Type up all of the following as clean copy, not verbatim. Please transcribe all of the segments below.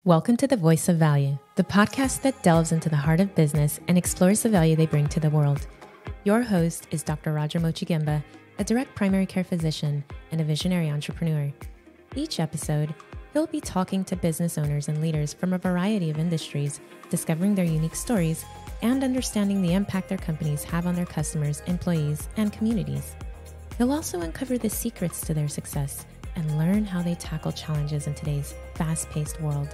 Welcome to The Voice of Value, the podcast that delves into the heart of business and explores the value they bring to the world. Your host is Dr. Roger Moczygemba, a direct primary care physician and a visionary entrepreneur. Each episode, he'll be talking to business owners and leaders from a variety of industries, discovering their unique stories and understanding the impact their companies have on their customers, employees, and communities. He'll also uncover the secrets to their success and learn how they tackle challenges in today's fast-paced world.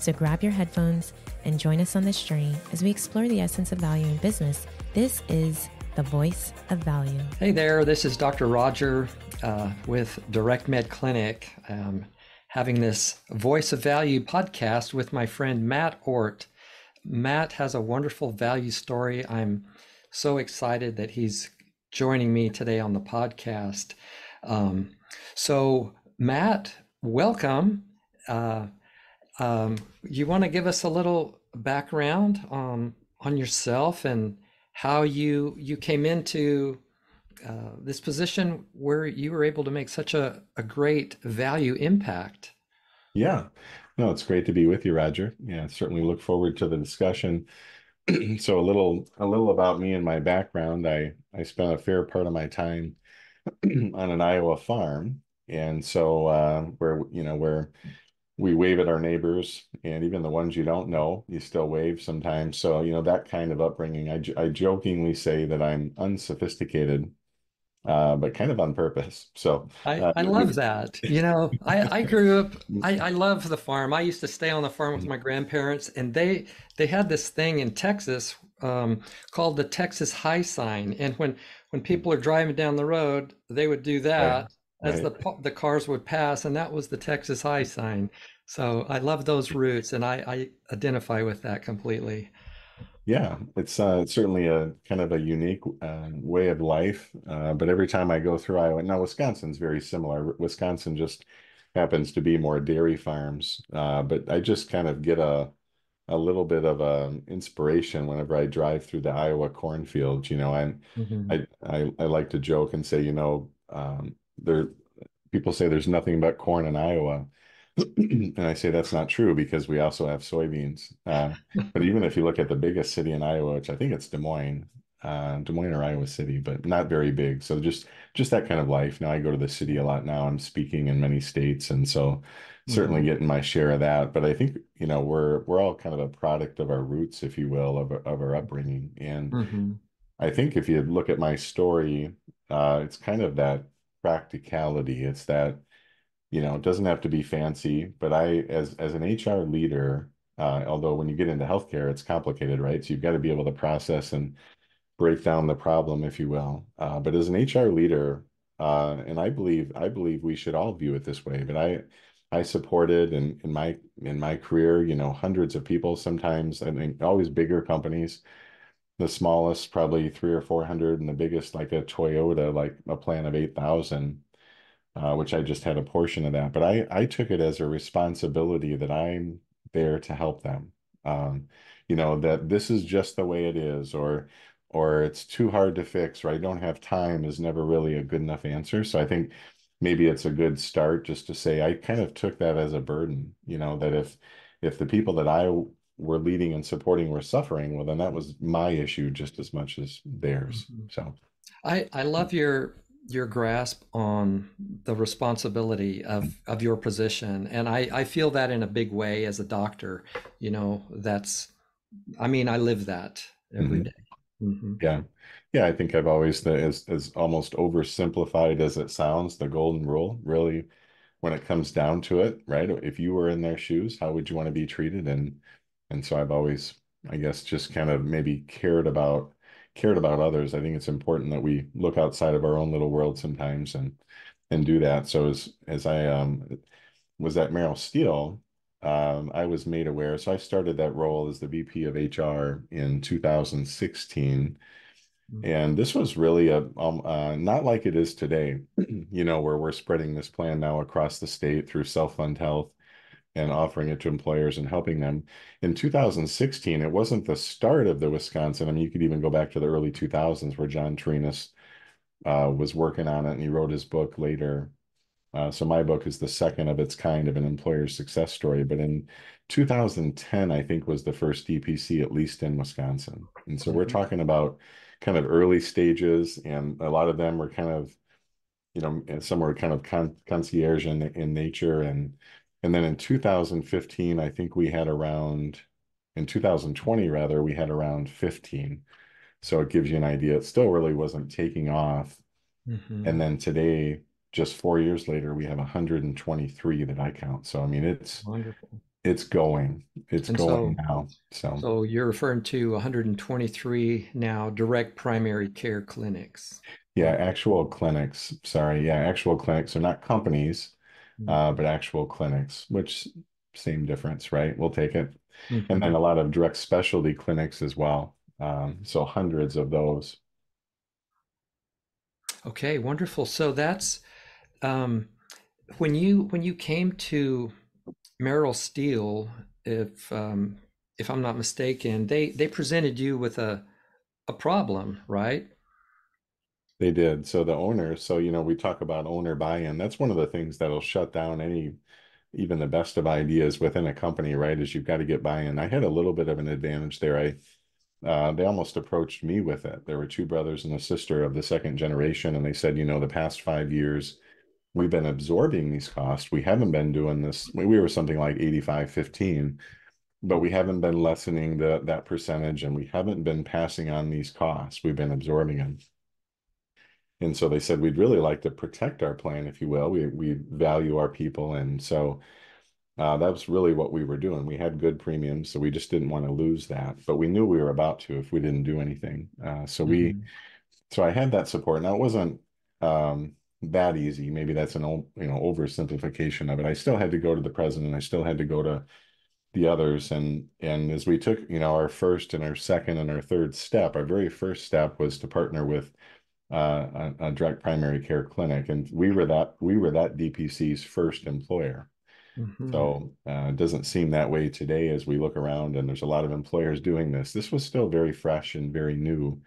So grab your headphones and join us on this journey as we explore the essence of value in business. This is The Voice of Value. Hey there, this is Dr. Roger with Direct Med Clinic, having this Voice of Value podcast with my friend Matt Orht. Matt has a wonderful value story. I'm so excited that he's joining me today on the podcast. So Matt, welcome. You want to give us a little background on yourself and how you came into this position where you were able to make such a great value impact? Yeah, no, it's great to be with you, Roger. Yeah, certainly look forward to the discussion. So a little about me and my background. I spent a fair part of my time on an Iowa farm, and so where we wave at our neighbors, and even the ones you don't know, you still wave sometimes. So, that kind of upbringing. I jokingly say that I'm unsophisticated, but kind of on purpose. So I love that. I grew up, I love the farm. I used to stay on the farm with my grandparents, and they had this thing in Texas called the Texas High sign. And when people are driving down the road, they would do that. Right. As the cars would pass, and that was the Texas High sign. So I love those roots, and I identify with that completely. Yeah, it's certainly a kind of a unique way of life. But every time I go through Iowa, now Wisconsin's very similar. Wisconsin just happens to be more dairy farms, but I just kind of get a little bit of inspiration whenever I drive through the Iowa cornfields. I like to joke and say, people say there's nothing but corn in Iowa. And I say that's not true because we also have soybeans. But even if you look at the biggest city in Iowa, which I think it's Des Moines or Iowa City, but not very big. So just that kind of life. Now I go to the city a lot now. I'm speaking in many states, and so certainly getting my share of that. But I think, we're all kind of a product of our roots, if you will, of our upbringing. And I think if you look at my story, it's kind of that practicality. It's that, it doesn't have to be fancy, but as an HR leader, although when you get into healthcare, it's complicated, right? So you've got to be able to process and break down the problem, if you will. But as an HR leader, and I believe we should all view it this way, but I supported in my career, hundreds of people, sometimes, I think always bigger companies. The smallest, probably 300 or 400, and the biggest, like a Toyota, like a plan of 8,000, which I just had a portion of that. But I took it as a responsibility that I'm there to help them. That this is just the way it is, or it's too hard to fix, or I don't have time is never really a good enough answer. So I think maybe it's a good start just to say I kind of took that as a burden, that if the people that I were leading and supporting were suffering, well, then that was my issue just as much as theirs. So I love your grasp on the responsibility of your position. And I feel that in a big way as a doctor. I live that every day. Yeah, I think I've always, as almost oversimplified as it sounds, the golden rule, really, when it comes down to it, right? If you were in their shoes, how would you want to be treated? And so I've always, I guess, just kind of maybe cared about others. I think it's important that we look outside of our own little world sometimes and do that. So as I was at Merrill Steel, I was made aware. So I started that role as the VP of HR in 2016. And this was really not like it is today, where we're spreading this plan now across the state through self-fund health and offering it to employers and helping them. In 2016, it wasn't the start of the Wisconsin. I mean, you could even go back to the early 2000s where John Trinas was working on it, and he wrote his book later. So my book is the second of its kind of an employer success story. But in 2010, I think was the first DPC, at least in Wisconsin. And so we're Mhm. talking about kind of early stages, and a lot of them were kind of, and some were kind of concierge in nature. And then in 2015, I think we had around, in 2020 rather, we had around 15. So it gives you an idea. It still really wasn't taking off. And Mhm. then today, just 4 years later, we have 123 that I count. So I mean, Wonderful. it's going, it's And going so, now. So so you're referring to 123 now direct primary care clinics. yeah, Okay. actual clinics. Sorry, yeah, actual clinics are not companies, but actual clinics, which same difference, right? We'll take it. And then Mhm. a lot of direct specialty clinics as well. So hundreds of those. Okay, wonderful. So that's um, when you came to Merrill Steel, if I'm not mistaken, they presented you with a problem, right? They did. So the owner, so we talk about owner buy-in. That's one of the things that'll shut down even the best of ideas within a company, right? Is you've got to get buy-in. I had a little bit of an advantage there. They almost approached me with it. There were two brothers and a sister of the second generation, and they said, the past 5 years, we've been absorbing these costs. We haven't been doing this. We were something like 85-15, but we haven't been lessening that percentage, and we haven't been passing on these costs. We've been absorbing them. And so they said, we'd really like to protect our plan, if you will. We value our people. And so that was really what we were doing. We had good premiums, so we just didn't want to lose that. But we knew we were about to if we didn't do anything. Mhm. So I had that support. Now it wasn't that easy. Maybe that's an oversimplification of it. I still had to go to the president. I still had to go to the others. And as we took, our first and our second and our third step, our very first step was to partner with a direct primary care clinic, and we were that DPC's first employer. Mhm. So it doesn't seem that way today as we look around, and there's a lot of employers doing this. This was still very fresh and very new,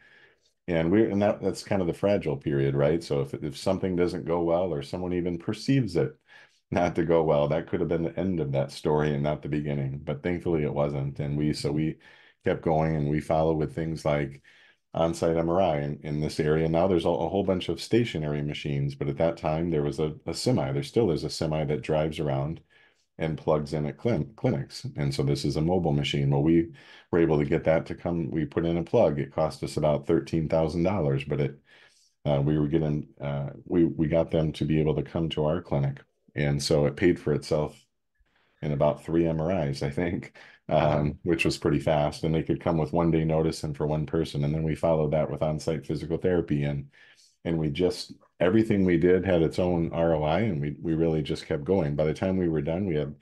and that's kind of the fragile period, right? So if something doesn't go well, or someone even perceives it not to go well, that could have been the end of that story and not the beginning. But thankfully it wasn't, and we kept going, and we followed with things like on-site MRI in this area. Now there's a whole bunch of stationary machines, but at that time there was a semi. There still is a semi that drives around and plugs in at clinics. And so this is a mobile machine. Well, we were able to get that to come. We put in a plug. It cost us about $13,000, but we got them to be able to come to our clinic, and so it paid for itself in about 3 MRIs, I think, Wow. which was pretty fast. And they could come with 1 day notice and for one person. And then we followed that with on-site physical therapy, and we just everything we did had its own ROI, and we really just kept going. By the time we were done, we had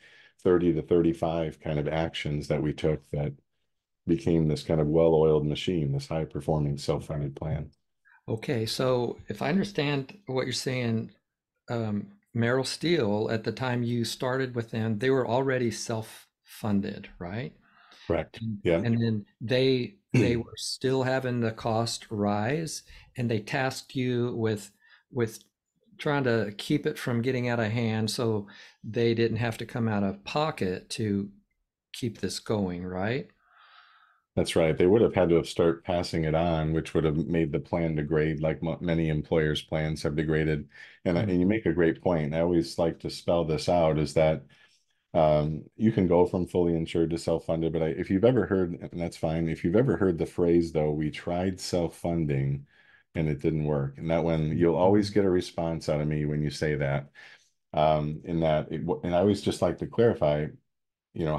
30 to 35 kind of actions that we took that became this kind of well-oiled machine, this high-performing self-funded plan. Okay, so if I understand what you're saying, Merrill Steel, at the time you started with them, they were already self-funded, right? Correct. And, Yeah. and then they were still having the cost rise, and they tasked you with trying to keep it from getting out of hand, so they didn't have to come out of pocket to keep this going, right? That's right. They would have had to have start passing it on, which would have made the plan degrade, like many employers' plans have degraded. And you Mhm. make a great point. I always like to spell this out: is that you can go from fully insured to self-funded, but if you've ever heard, and that's fine, if you've ever heard the phrase, though, we tried self-funding and it didn't work, and that when you'll always Mhm. get a response out of me when you say that, and I always just like to clarify,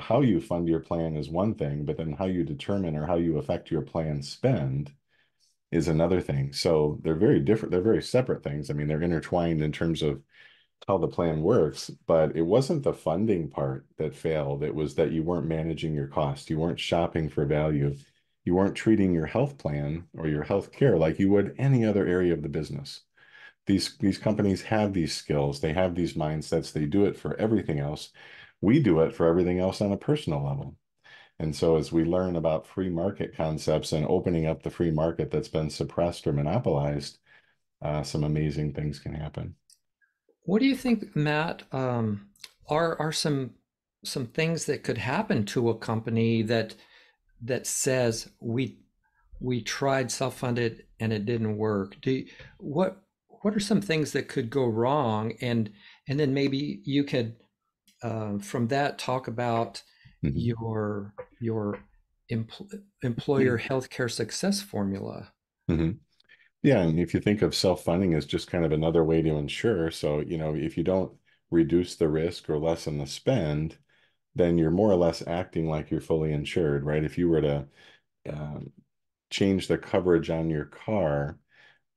how you fund your plan is one thing, but then how you determine or how you affect your plan spend is another thing. So they're very different. They're very separate things. I mean, they're intertwined in terms of how the plan works, but it wasn't the funding part that failed. It was that you weren't managing your cost. You weren't shopping for value. You weren't treating your health plan or your health care like you would any other area of the business. These companies have these skills, they have these mindsets, they do it for everything else. We do it for everything else on a personal level. And so as we learn about free market concepts and opening up the free market that's been suppressed or monopolized, some amazing things can happen. What do you think, Matt? Are some things that could happen to a company that says we tried self-funded and it didn't work? What are some things that could go wrong? And then maybe you could from that talk about Mhm. your employer healthcare success formula. Mhm. Yeah, and if you think of self-funding as just kind of another way to insure, so if you don't reduce the risk or lessen the spend, then you're more or less acting like you're fully insured, right? If you were to um, change the coverage on your car,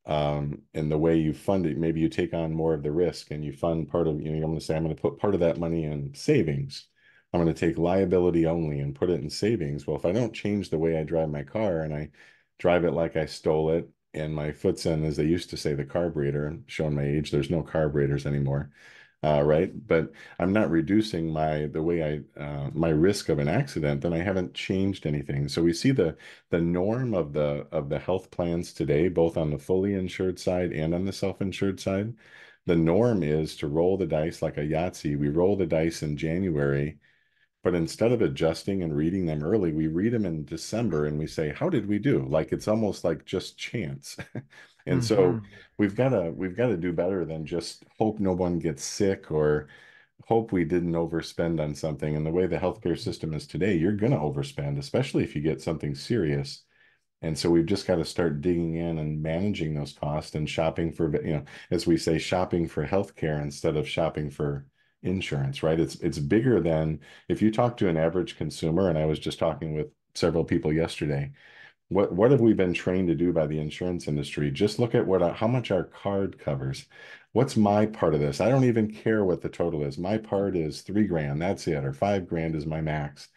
and the way you fund it, maybe you take on more of the risk and you fund part of, I'm going to say, I'm going to put part of that money in savings. I'm going to take liability only and put it in savings. Well, if I don't change the way I drive my car and I drive it like I stole it, and my foot's in, as they used to say, the carburetor, showing my age, there's no carburetors anymore, right? But I'm not reducing the way my risk of an accident, then I haven't changed anything. So we see the norm of the health plans today, both on the fully insured side and on the self-insured side. The norm is to roll the dice like a Yahtzee. We roll the dice in January, but instead of adjusting and reading them early, we read them in December and we say, how did we do? Like it's almost like just chance. And so Hmm. we've got to do better than just hope no one gets sick or hope we didn't overspend on something. And the way the healthcare system is today, you're going to overspend, especially if you get something serious. And so we've just got to start digging in and managing those costs and shopping for, as we say, shopping for healthcare instead of shopping for insurance, right? It's bigger than if you talk to an average consumer, and I was just talking with several people yesterday. What have we been trained to do by the insurance industry? Just look at how much our card covers. What's my part of this? I don't even care what the total is. My part is 3 grand. That's it, or 5 grand is my max.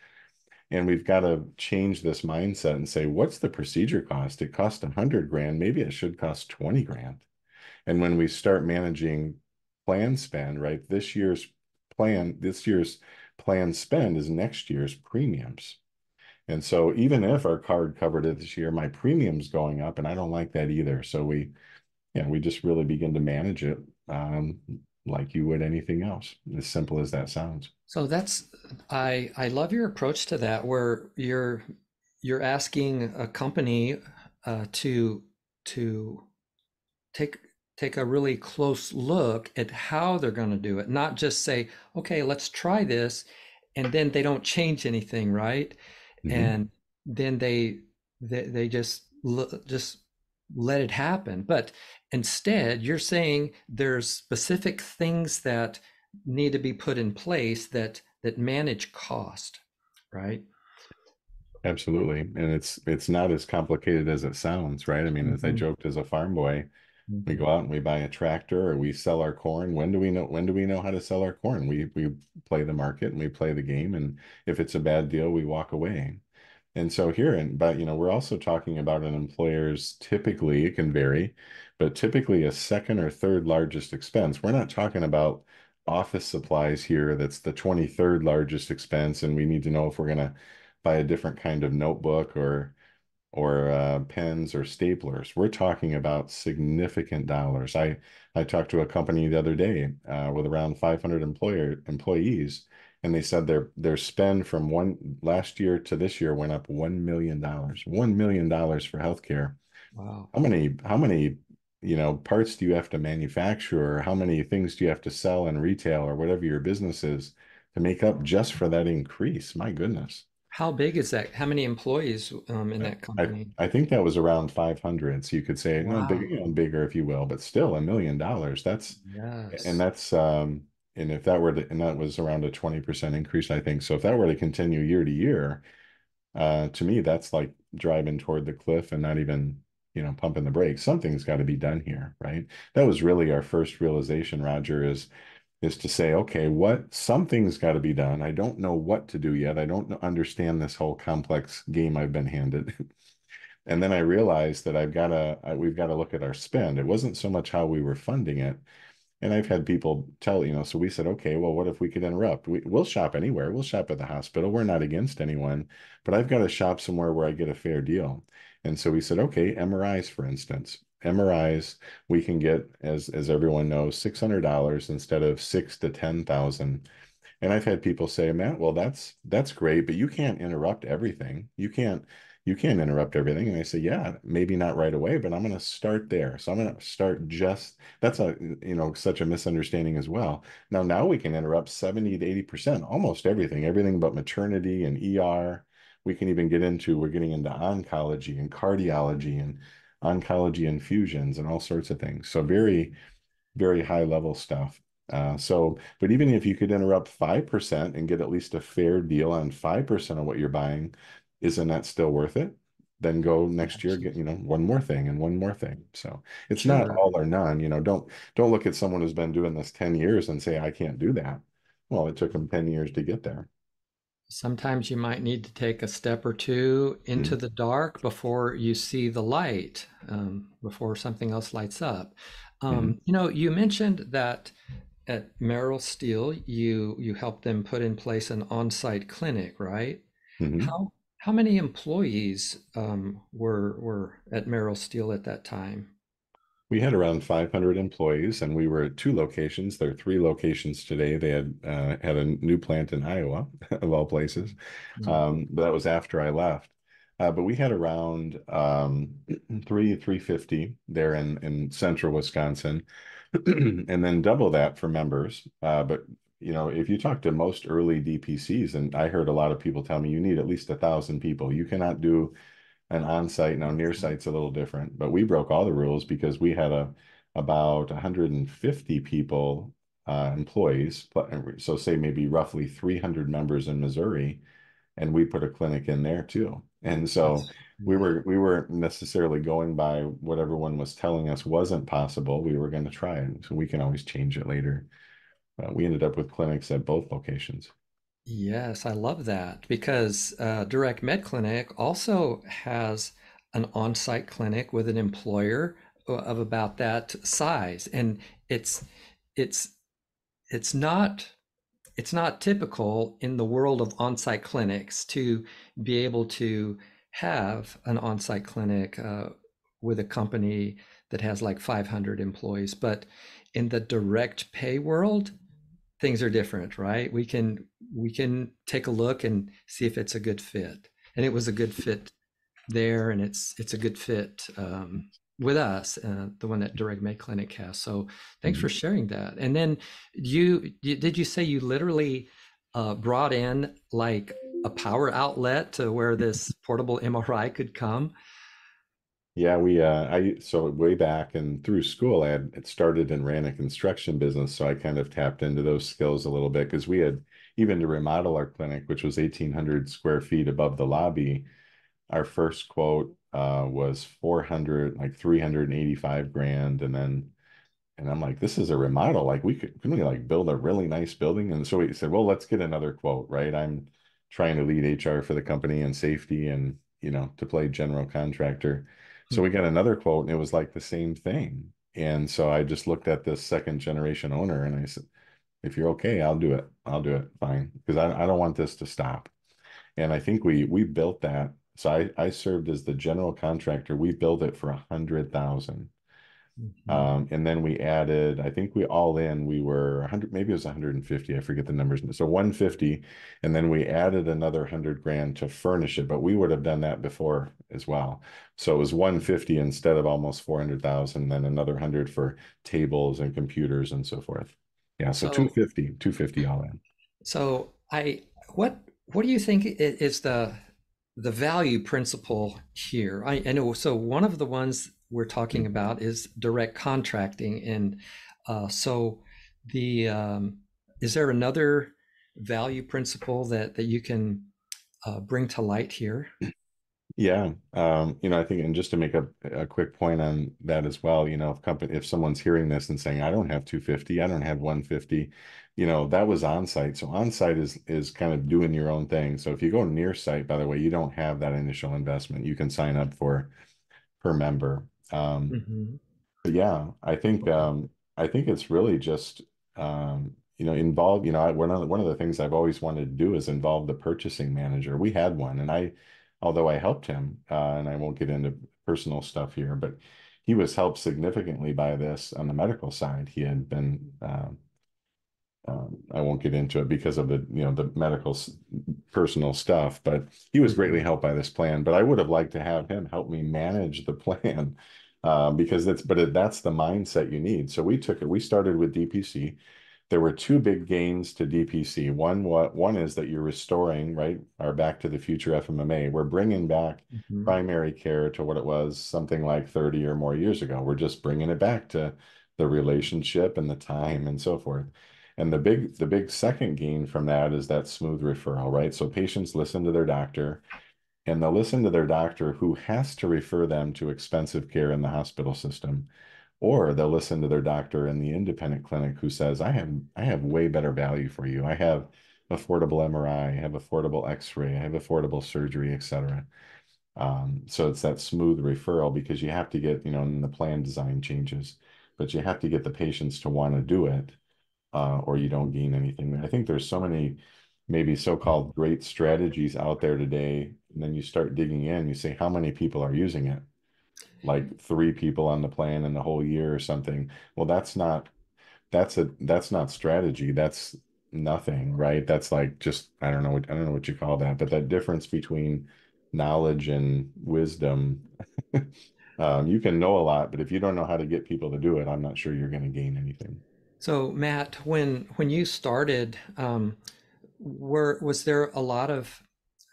And we've got to change this mindset and say, what's the procedure cost? It cost 100 grand. Maybe it should cost 20 grand. And when we start managing plan spend, right? This year's plan spend is next year's premiums. And so even if our card covered it this year, my premium's going up, and I don't like that either. So we just really begin to manage it like you would anything else, as simple as that sounds. So I love your approach to that, where you're asking a company to to take take a really close look at how they're going to do it, not just say, okay, let's try this, and then they don't change anything, right? Mhm. And then they just let it happen. But instead, you're saying there's specific things that need to be put in place that manage cost, right? Absolutely. And it's not as complicated as it sounds, right? I mean, as I Mhm. joked as a farm boy, we Mhm. go out and we buy a tractor or we sell our corn. When do we know how to sell our corn? We play the market and we play the game. And if it's a bad deal, we walk away. And so but we're also talking about an employer's typically, it can vary, but typically a second or third largest expense. We're not talking about office supplies here. That's the 23rd largest expense. And we need to know if we're going to buy a different kind of notebook or pens or staplers. We're talking about significant dollars. I talked to a company the other day with around 500 employees, and they said their spend from one last year to this year went up $1 million. $1 million for healthcare. Wow. How many parts do you have to manufacture, or how many things do you have to sell in retail or whatever your business is to make up just for that increase? My goodness. How big is that? How many employees in I, that I company? I think that was around 500. So you could say, big, Wow. bigger if you will, but still $1 million. And Yes. that's, and if that were to, and that was around a 20% increase, I think. So if that were to continue year to year, to me, that's like driving toward the cliff and not even, pumping the brakes. Something's got to be done here, right? That was really our first realization, Roger, is to say, okay, something's got to be done. I don't know what to do yet. I don't understand this whole complex game I've been handed. And then I realized that we've got to look at our spend. It wasn't so much how we were funding it. And I've had people tell, so we said, okay, well, what if we could interrupt? We'll shop anywhere. We'll shop at the hospital. We're not against anyone, but I've got to shop somewhere where I get a fair deal. And so we said, okay, MRIs, for instance. MRIs, we can get, as everyone knows, $600 instead of 6 to 10,000. And I've had people say, Matt, well, that's great, but you can't interrupt everything. You can't interrupt everything. And I say, yeah, maybe not right away, but I'm going to start there. So I'm going to start just, that's such a misunderstanding as well. Now we can interrupt 70 to 80%, almost everything but maternity and ER. We're getting into oncology and cardiology and oncology infusions and all sorts of things. So very, very high level stuff. But even if you could interrupt 5% and get at least a fair deal on 5% of what you're buying, isn't that still worth it? Then go next year, get, one more thing and one more thing. So it's not Sure. all or none, don't look at someone who's been doing this 10 years and say, I can't do that. Well, it took them 10 years to get there. Sometimes you might need to take a step or two into Mm. the dark before you see the light, before something else lights up. Mhm. You mentioned that at Merrill Steel, you helped them put in place an on-site clinic, right? Mhm. How many employees were at Merrill Steel at that time? We had around 500 employees, and we were at two locations. There are three locations today. They had a new plant in Iowa, of all places. Mm. But that was after I left. But we had around 350 there in central Wisconsin, and then double that for members. But if you talk to most early DPCs, and I heard a lot of people tell me you need at least 1,000 people. You cannot do an on-site. Now, Nearsite's a little different, but we broke all the rules because we had about 150 people, employees. So say maybe roughly 300 members in Missouri, and we put a clinic in there too. And so That's we great. weren't necessarily going by what everyone was telling us wasn't possible. We were going to try it, so we can always change it later. We ended up with clinics at both locations. Yes, I love that because Direct Med Clinic also has an on-site clinic with an employer of about that size, and it's it's it's not it's not typical in the world of on-site clinics to be able to have an on-site clinic with a company that has like 500 employees, but in the direct pay world, things are different, right? We can take a look and see if it's a good fit. And it was a good fit there, and it's a good fit with us, the one that Direct Med Clinic has. So thanks for Mhm. sharing that. And then did you say you literally brought in like a power outlet to where this portable MRI could come? Yeah, so way back and through school, had started and ran a construction business. So I kind of tapped into those skills a little bit because we had, even to remodel our clinic, which was 1,800 square feet above the lobby, our first quote was 400, like 385 grand. And I'm like, this is a remodel. Like couldn't we like build a really nice building? And so we said, well, let's get another quote, right? I'm trying to lead HR for the company and safety and, to play general contractor. So we got another quote and it was like the same thing. And so I just looked at this second generation owner and I said, if you're okay, I'll do it. I'll do it. Fine. Because I don't want this to stop. And I think we built that. So I served as the general contractor. We built it for 100,000. Mhm. And then we added, I think we were 100, maybe it was 150. I forget the numbers. So 150, and then we added another 100 grand to furnish it, but we would have done that before as well. So it was 150 instead of almost 400,000, then another 100 for tables and computers and so forth. Yeah, so So 250 all in. So I what do you think is the value principle here? I know. So one of the ones we're talking about is direct contracting, and so the is there another value principle that you can bring to light here? Yeah, I think, and just to make a quick point on that as well, if someone's hearing this and saying, I don't have 250, I don't have 150, that was on-site. So on-site is kind of doing your own thing. So if you go near site, by the way, you don't have that initial investment. You can sign up for per member. Hmm. But yeah, I think it's really just involve, one of the things I've always wanted to do is involve the purchasing manager. We had one, and although I helped him, and I won't get into personal stuff here, but he was helped significantly by this on the medical side. He had been I won't get into it because of the the medical personal stuff, but he was greatly helped by this plan. But I would have liked to have him help me manage the plan because that's the mindset you need. So we took it. We started with DPC. There were two big gains to DPC. One is that you're restoring, right, our Back to the Future FMMA. We're bringing back primary care to what it was something like 30 or more years ago. We're just bringing it back to the relationship and the time and so forth. And the big second gain from that is that smooth referral, right? So patients listen to their doctor, and they'll listen to their doctor who has to refer them to expensive care in the hospital system, or they'll listen to their doctor in the independent clinic who says, I have way better value for you. I have affordable MRI, I have affordable X-ray, I have affordable surgery, etc. So it's that smooth referral because you have to get, and the plan design changes, but you have to get the patients to want to do it, or you don't gain anything. I think there's so many maybe so-called great strategies out there today, and then you start digging in, you say, how many people are using it? Like 3 people on the plan in the whole year or something. Well, that's not strategy. That's nothing, right? That's like just I don't know what you call that, but that difference between knowledge and wisdom. You can know a lot, but if you don't know how to get people to do it, I'm not sure you're going to gain anything. So Matt, when you started, was there a lot of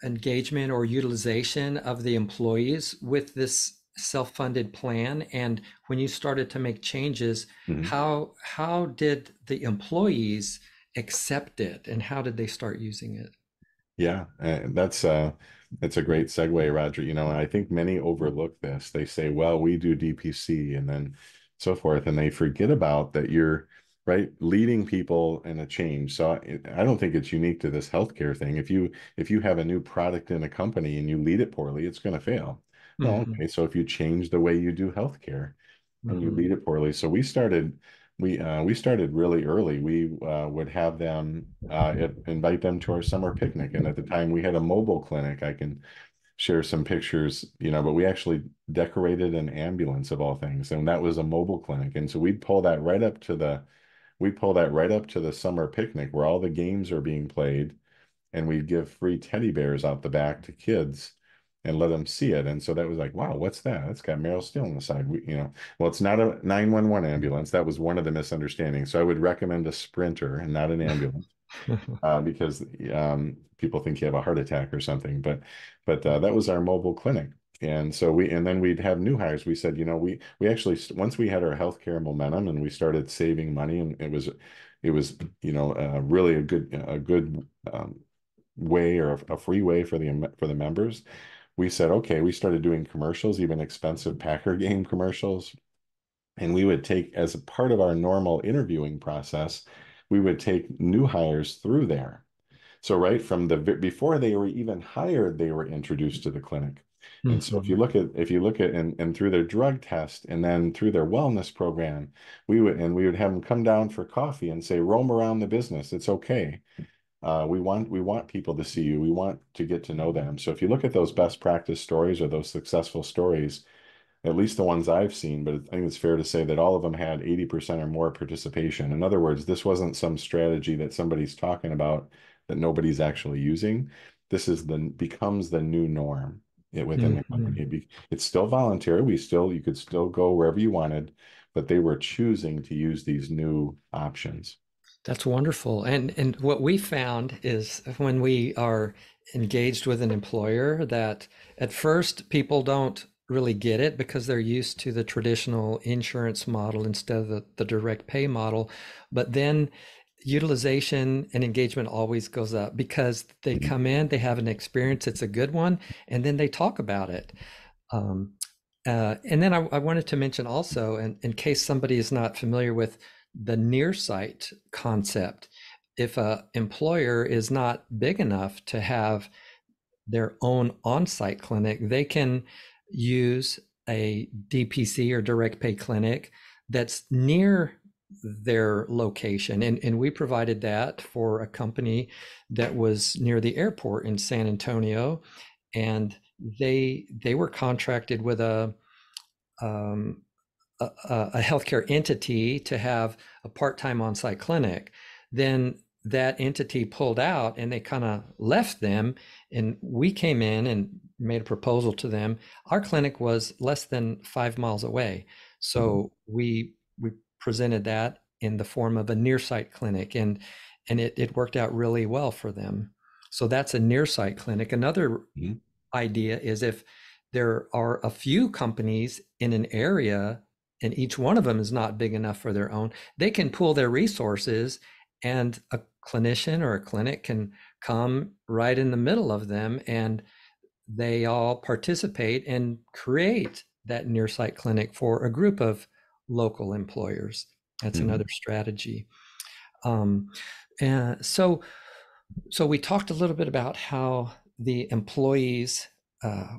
engagement or utilization of the employees with this self-funded plan? And when you started to make changes, how did the employees accept it, and how did they start using it? Yeah, that's a great segue, Roger. And I think many overlook this. They say, well, we do DPC and then so forth, and they forget about that you're right leading people in a change. So I don't think it's unique to this healthcare thing. If you have a new product in a company and you lead it poorly, it's going to fail. Well, okay, so if you change the way you do healthcare and you lead it poorly, so we started really early. We would have them invite them to our summer picnic, and at the time we had a mobile clinic. I can share some pictures, but we actually decorated an ambulance of all things, and that was a mobile clinic. And so we'd pull that right up to the summer picnic where all the games are being played, and we'd give free teddy bears out the back to kids and let them see it. And so that was like, wow, what's that? It's got Merrill Steel on the side. Well, it's not a 911 ambulance. That was one of the misunderstandings. So I would recommend a Sprinter and not an ambulance because people think you have a heart attack or something. But that was our mobile clinic. And so then we'd have new hires. We said, we actually, once we had our healthcare momentum and we started saving money, and it was really a good way, or a free way for the members. We said, okay, we started doing commercials, even expensive Packer game commercials. And we would take, as a part of our normal interviewing process, we would take new hires through there. So right from before they were even hired, they were introduced to the clinic. And so if you look at and through their drug test and then through their wellness program, we would have them come down for coffee and say, roam around the business. It's okay. We want people to see you. We want to get to know them. So if you look at those best practice stories or those successful stories, at least the ones I've seen, but I think it's fair to say that all of them had 80% or more participation. In other words, this wasn't some strategy that somebody's talking about that nobody's actually using. This becomes the new norm within the company. It's still voluntary. You could still go wherever you wanted, but they were choosing to use these new options. That's wonderful. And what we found is when we are engaged with an employer, that at first people don't really get it because they're used to the traditional insurance model instead of the direct pay model. But then utilization and engagement always goes up because they come in, they have an experience, it's a good one, and then they talk about it. And then I wanted to mention also, in case somebody is not familiar with the Nearsite concept, if an employer is not big enough to have their own on-site clinic, they can use a DPC or direct pay clinic that's near their location. And we provided that for a company that was near the airport in San Antonio. And they were contracted with a a healthcare entity to have a part-time on-site clinic. Then that entity pulled out and they kind of left them. And we came in and made a proposal to them. Our clinic was less than 5 miles away. So we presented that in the form of a Nearsite clinic, and it worked out really well for them. So that's a Nearsite clinic. Another idea is if there are a few companies in an area and each one of them is not big enough for their own, they can pool their resources and a clinician or a clinic can come right in the middle of them, and they all participate and create that Nearsite clinic for a group of local employers. That's another strategy. And so we talked a little bit about how the employees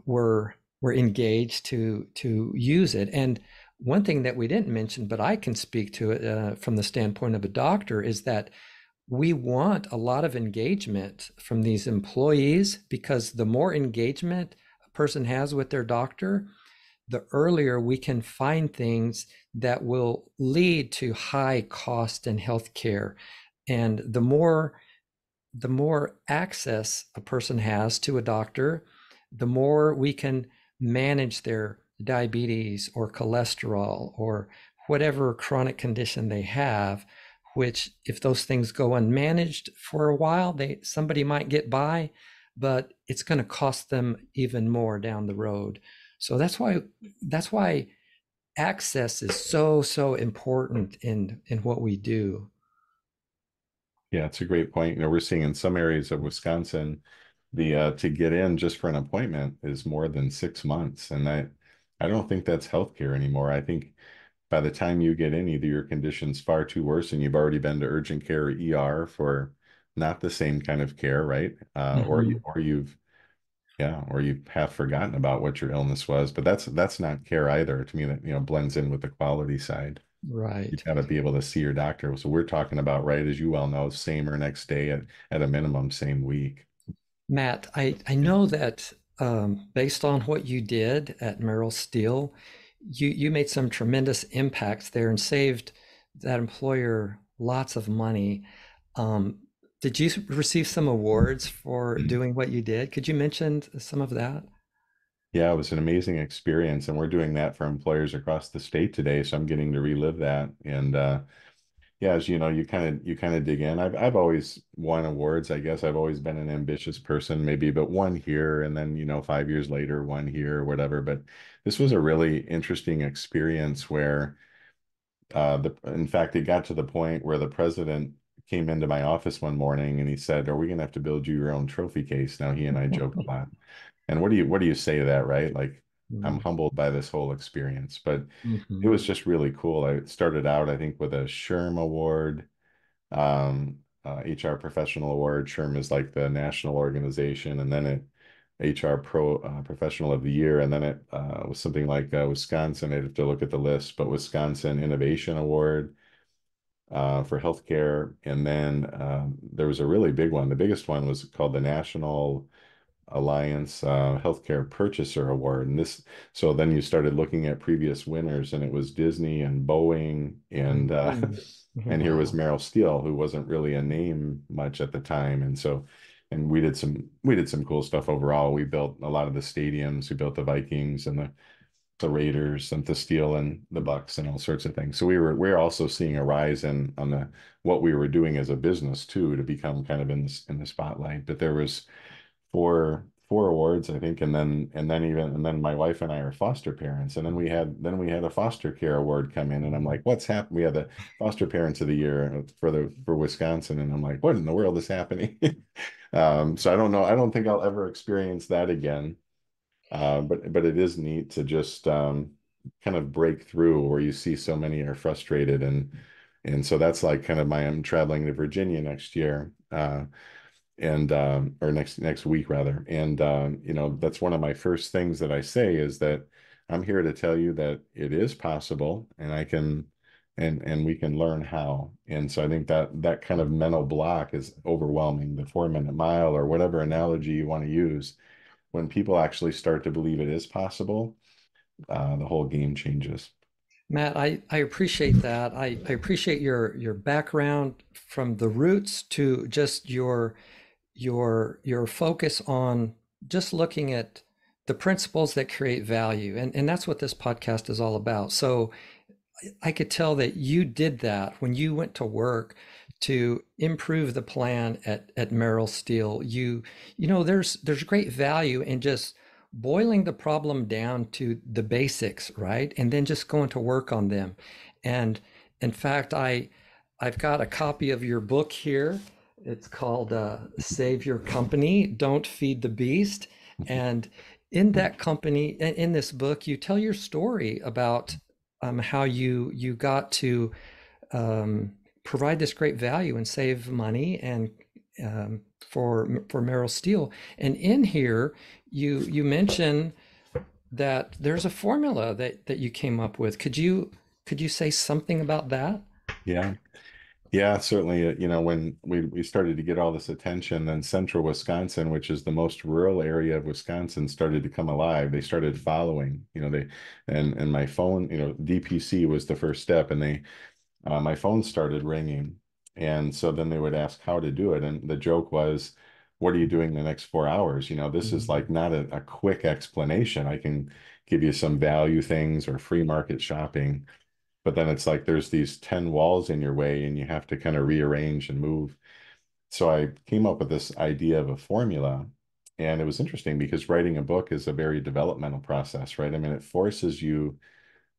were engaged to use it. And one thing that we didn't mention, but I can speak to it from the standpoint of a doctor, is that we want a lot of engagement from these employees, because the more engagement a person has with their doctor, the earlier we can find things that will lead to high cost in healthcare. And the more access a person has to a doctor, the more we can manage their diabetes or cholesterol or whatever chronic condition they have, which if those things go unmanaged for a while, somebody might get by, but it's going to cost them even more down the road. So that's why access is so important in what we do. Yeah, it's a great point. We're seeing in some areas of Wisconsin, the to get in just for an appointment is more than 6 months. And I don't think that's healthcare anymore. I think by the time you get in, either your condition's far too worse and you've already been to urgent care or ER for not the same kind of care, right? Or you've half forgotten about what your illness was. But that's not care either. To me, that blends in with the quality side. Right. You've got to be able to see your doctor. So we're talking about, right, as you well know, same or next day at a minimum, same week. Matt, I know that based on what you did at Merrill Steel, you made some tremendous impacts there and saved that employer lots of money. Did you receive some awards for doing what you did? Could you mention some of that? Yeah, it was an amazing experience, and we're doing that for employers across the state today. So I'm getting to relive that. And yeah, as you know, you kind of dig in. I've always won awards. I guess I've always been an ambitious person, maybe, but one here, and then 5 years later, one here, or whatever. But this was a really interesting experience where, in fact, it got to the point where the president came into my office one morning and he said, "Are we going to have to build you your own trophy case?" Now he and I joked a lot. And what do you say to that, right? Like, I'm humbled by this whole experience, but it was just really cool. I started out, I think, with a SHRM award, HR Professional Award. SHRM is like the national organization, and then HR Professional of the Year, and then it was something like Wisconsin. I'd have to look at the list, but Wisconsin Innovation Award for healthcare, and then there was a really big one. The biggest one was called the National Alliance Healthcare Purchaser Award. So then you started looking at previous winners, and it was Disney and Boeing, and and here was Merrill Steel, who wasn't really a name much at the time. And we did some cool stuff overall. We built a lot of the stadiums. We built the Vikings and the Raiders and the Steel and the Bucks and all sorts of things. So we're also seeing a rise on what we were doing as a business too, to become kind of in the spotlight. But there was four awards, I think, and then my wife and I are foster parents, and then we had a foster care award come in, and I'm like, what's happened? We had the foster parents of the year for Wisconsin, and I'm like, what in the world is happening? So I don't know. I don't think I'll ever experience that again. But it is neat to just kind of break through where you see so many are frustrated, and so that's like kind of I'm traveling to Virginia next year. And or next week rather, and that's one of my first things that I say is that I'm here to tell you that it is possible, and I can and we can learn how. And so I think that kind of mental block is overwhelming. The 4-minute mile, or whatever analogy you want to use, when people actually start to believe it is possible, the whole game changes. Matt, I appreciate that. I appreciate your background from the roots to just your focus on just looking at the principles that create value. And that's what this podcast is all about. So I could tell that you did that when you went to work to improve the plan at Merrill Steel. There's great value in just boiling the problem down to the basics, right? And then just going to work on them. And in fact, I've got a copy of your book here. It's called Save Your Company, Don't Feed the Beast. And in that company, in this book, you tell your story about how you got to provide this great value and save money and for Merrill Steel. And in here, you mention that there's a formula that you came up with. Could you say something about that? Yeah. Yeah, certainly. When we started to get all this attention, then central Wisconsin, which is the most rural area of Wisconsin, started to come alive. They started following, and my phone, DPC was the first step, and my phone started ringing. And so then they would ask how to do it. And the joke was, what are you doing the next 4 hours? This is like not a quick explanation. I can give you some value things or free market shopping. But then it's like there's these 10 walls in your way and you have to kind of rearrange and move. So I came up with this idea of a formula. And it was interesting because writing a book is a very developmental process, right? I mean, it forces you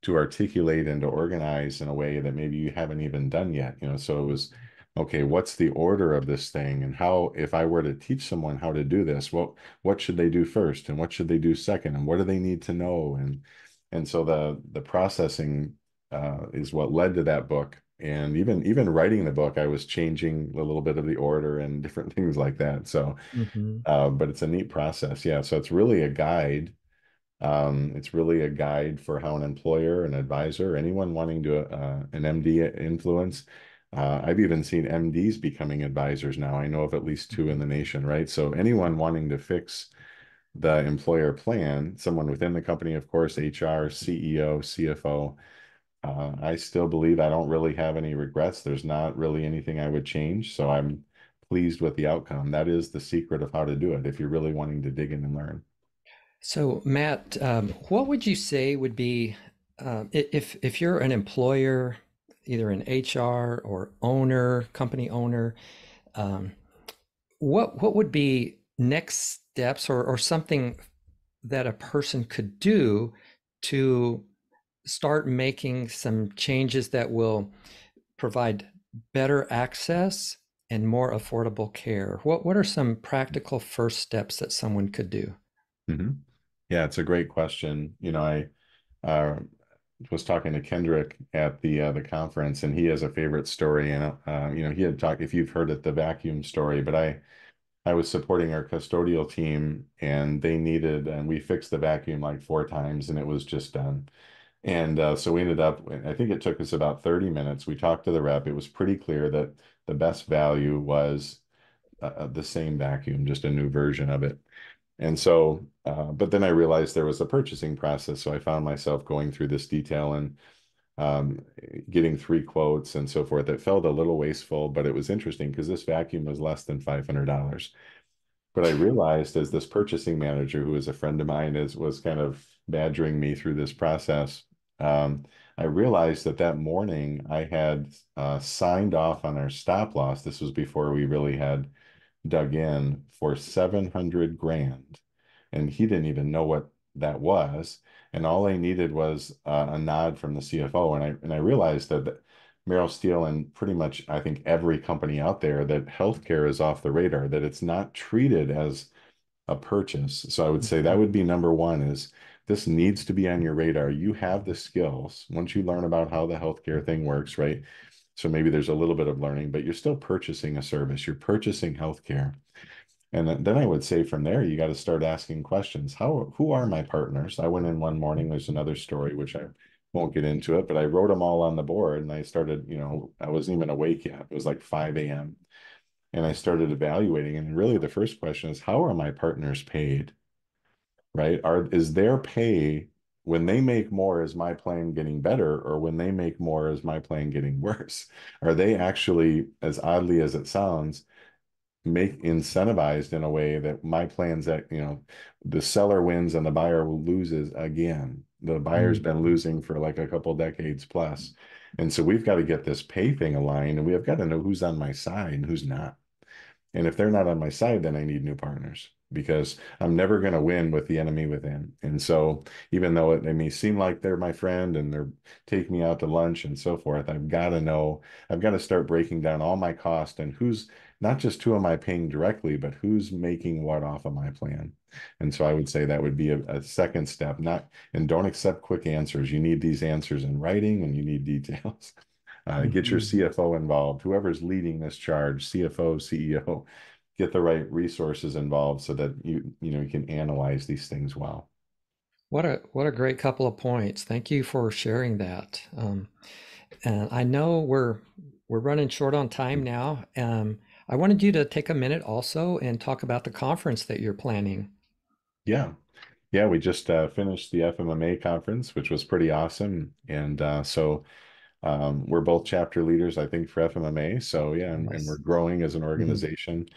to articulate and to organize in a way that maybe you haven't even done yet. So it was, okay, what's the order of this thing? And how, if I were to teach someone how to do this, what should they do first? And what should they do second? And what do they need to know? And so the processing is what led to that book. And even writing the book, I was changing a little bit of the order and different things like that. So, Mm-hmm. but it's a neat process. Yeah. So it's really a guide. It's really a guide for how an employer, an advisor, anyone wanting to an MD influence. I've even seen MDs becoming advisors now. I know of at least two in the nation, right? So anyone wanting to fix the employer plan, someone within the company, of course, HR, CEO, CFO. I still believe I don't really have any regrets. There's not really anything I would change. So I'm pleased with the outcome. That is the secret of how to do it if you're really wanting to dig in and learn. So, Matt, what would you say would be if you're an employer, either an HR or owner, company owner, um, what would be next steps or something that a person could do to start making some changes that will provide better access and more affordable care? What are some practical first steps that someone could do? hmm Yeah, it's a great question. I uh, was talking to Kendrick at the conference, and he has a favorite story. And he had talked, if you've heard it, the vacuum story. But I was supporting our custodial team, and and we fixed the vacuum like 4 times, and it was just done. And so we ended up, I think it took us about 30 minutes. We talked to the rep. It was pretty clear that the best value was the same vacuum, just a new version of it. And so, but then I realized there was a purchasing process. So I found myself going through this detail and um, getting 3 quotes and so forth. It felt a little wasteful, but it was interesting because this vacuum was less than $500. But I realized as this purchasing manager, who is a friend of mine, was kind of badgering me through this process. Um, I realized that morning I had signed off on our stop loss. This was before we really had dug in for 700 grand. And he didn't even know what that was. And all I needed was a nod from the CFO. And I realized that Merrill Steel and pretty much, I think, every company out there, that healthcare is off the radar, that it's not treated as a purchase. So I would say that would be number one is this needs to be on your radar. You have the skills. Once you learn about how the healthcare thing works, right? So maybe there's a little bit of learning, but you're still purchasing a service. You're purchasing healthcare. And then I would say from there, you got to start asking questions. Who are my partners? I went in one morning, there's another story, which I won't get into it, but I wrote them all on the board and I started, I wasn't even awake yet. It was like 5 a.m. And I started evaluating. And really the first question is, how are my partners paid? Right? Is their pay when they make more, is my plan getting better? Or when they make more, is my plan getting worse? Are they actually, as oddly as it sounds, make incentivized in a way that my plans that, the seller wins and the buyer loses again? The buyer's been losing for like a couple decades plus. And so we've got to get this pay thing aligned, and we have got to know who's on my side and who's not. And if they're not on my side, then I need new partners, because I'm never going to win with the enemy within. And so even though they may seem like they're my friend and they're taking me out to lunch and so forth, I've got to know, I've got to start breaking down all my cost and who's, not just who am I paying directly, but who's making what off of my plan. And so I would say that would be a second step. Not, and don't accept quick answers. You need these answers in writing, and you need details. Get your CFO involved, whoever's leading this charge, CFO, CEO, get the right resources involved so that you can analyze these things well. What a great couple of points. Thank you for sharing that. And I know we're running short on time now. I wanted you to take a minute also and talk about the conference that you're planning. Yeah. Yeah, we just finished the FMMA conference, which was pretty awesome. And so we're both chapter leaders, I think, for FMMA. So yeah, and we're growing as an organization.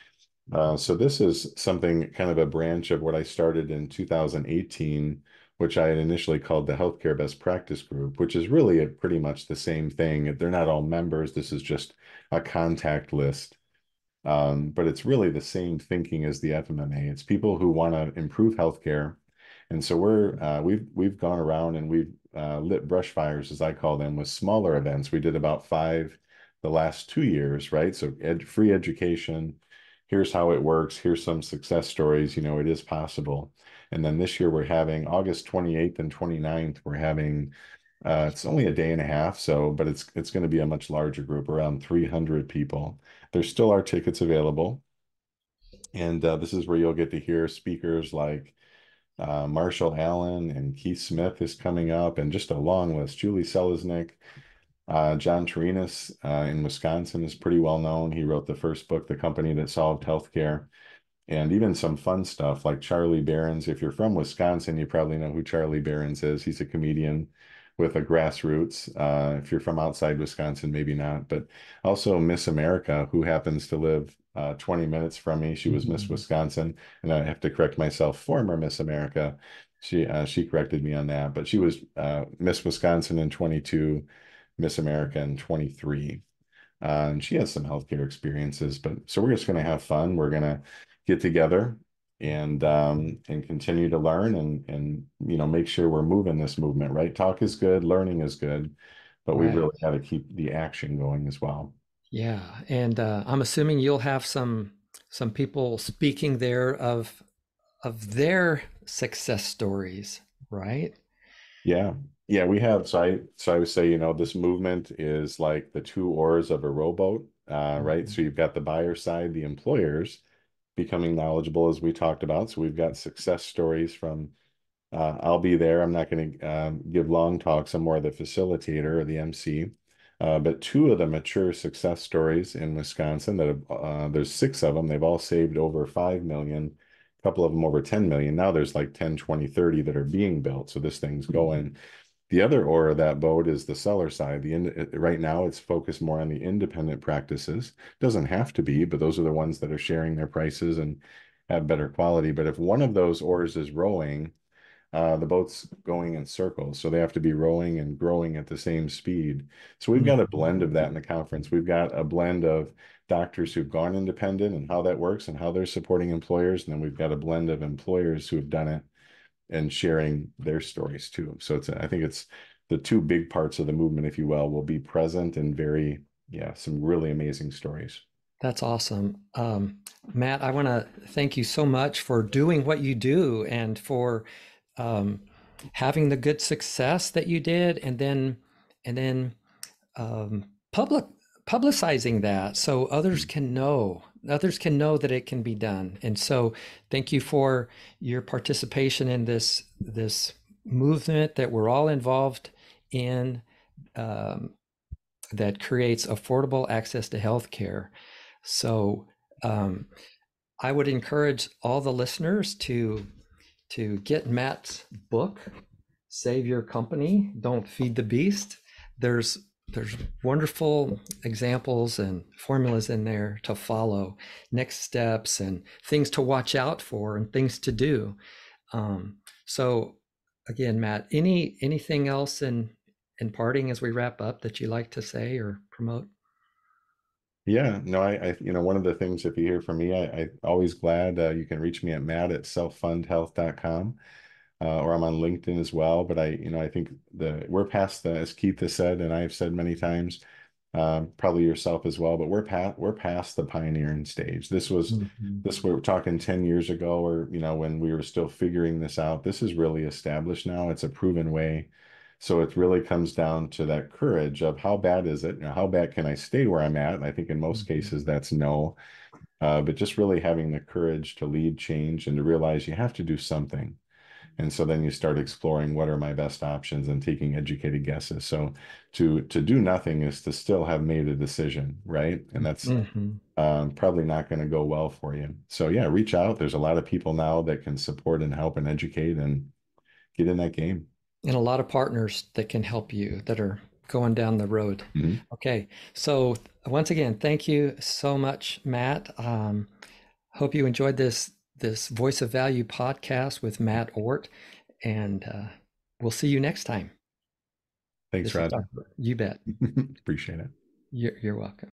So this is something, kind of a branch of what I started in 2018, which I had initially called the Healthcare Best Practice Group, which is really pretty much the same thing. They're not all members. This is just a contact list. But it's really the same thinking as the FMMA. It's people who want to improve healthcare. And so we've gone around and we've lit brush fires, as I call them, with smaller events. We did about 5 the last 2 years, right? So free education. Here's how it works. Here's some success stories. It is possible. And then this year we're having August 28th and 29th. We're having it's only a day and a half, but it's going to be a much larger group, around 300 people. There still are tickets available. And this is where you'll get to hear speakers like Marshall Allen, and Keith Smith is coming up, and just a long list. Julie Selesnick, John Torinas in Wisconsin is pretty well known. He wrote the first book, The Company That Solved Healthcare. And even some fun stuff like Charlie Behrens. If you're from Wisconsin, you probably know who Charlie Behrens is. He's a comedian with a grassroots. If you're from outside Wisconsin, maybe not. But also Miss America, who happens to live 20 minutes from me. She was Miss Wisconsin, and I have to correct myself, former Miss America. She corrected me on that, but she was Miss Wisconsin in 22, Miss America in 23. And she has some healthcare experiences, but so we're just going to have fun. We're going to get together and continue to learn and make sure we're moving this movement, right? Talk is good, learning is good, but we've really got to keep the action going as well. Yeah, and I'm assuming you'll have some people speaking there of their success stories, right? Yeah. Yeah, we have. So I would say, this movement is like the 2 oars of a rowboat, right? So you've got the buyer side, the employers becoming knowledgeable, as we talked about. So we've got success stories from, I'll be there. I'm not going to give long talks. I'm more the facilitator or the MC. But 2 of the mature success stories in Wisconsin that have, there's 6 of them. They've all saved over 5 million, a couple of them over 10 million. Now there's like 10, 20, 30 that are being built. So this thing's going. The other oar of that boat is the seller side. Right now, it's focused more on the independent practices. Doesn't have to be, but those are the ones that are sharing their prices and have better quality. But if one of those oars is rowing, the boat's going in circles. So they have to be rowing and growing at the same speed. So we've got a blend of that in the conference. We've got a blend of doctors who've gone independent and how that works and how they're supporting employers. And then we've got a blend of employers who have done it and sharing their stories too. So I think it's the 2 big parts of the movement, if you will be present and some really amazing stories. That's awesome. Matt, I want to thank you so much for doing what you do and for having the good success that you did, and then publicizing that so others can know that it can be done. And so thank you for your participation in this movement that we're all involved in, that creates affordable access to healthcare. So I would encourage all the listeners to get Matt's book, save your company, don't feed the beast. There's wonderful examples and formulas in there to follow, next steps and things to watch out for and things to do. So again, Matt, anything else in parting as we wrap up that you like to say or promote? Yeah, no, one of the things, if you hear from me, I always glad you can reach me at matt@selffundhealth.com, or I'm on LinkedIn as well. But I think we're past as Keith has said, and I've said many times, probably yourself as well, but we're past the pioneering stage. We're talking 10 years ago, or, when we were still figuring this out. This is really established now. It's a proven way. So it really comes down to that courage of how bad is it? How bad can I stay where I'm at? And I think in most cases that's no. But just really having the courage to lead change and to realize you have to do something. And so then you start exploring what are my best options and taking educated guesses. So to do nothing is to still have made a decision, right? And that's probably not going to go well for you. So yeah, reach out. There's a lot of people now that can support and help and educate and get in that game. And a lot of partners that can help you that are going down the road. Okay. So once again, thank you so much, Matt. Hope you enjoyed this Voice of Value podcast with Matt Orht, and we'll see you next time. Thanks, Roger. You bet. Appreciate it. You're welcome.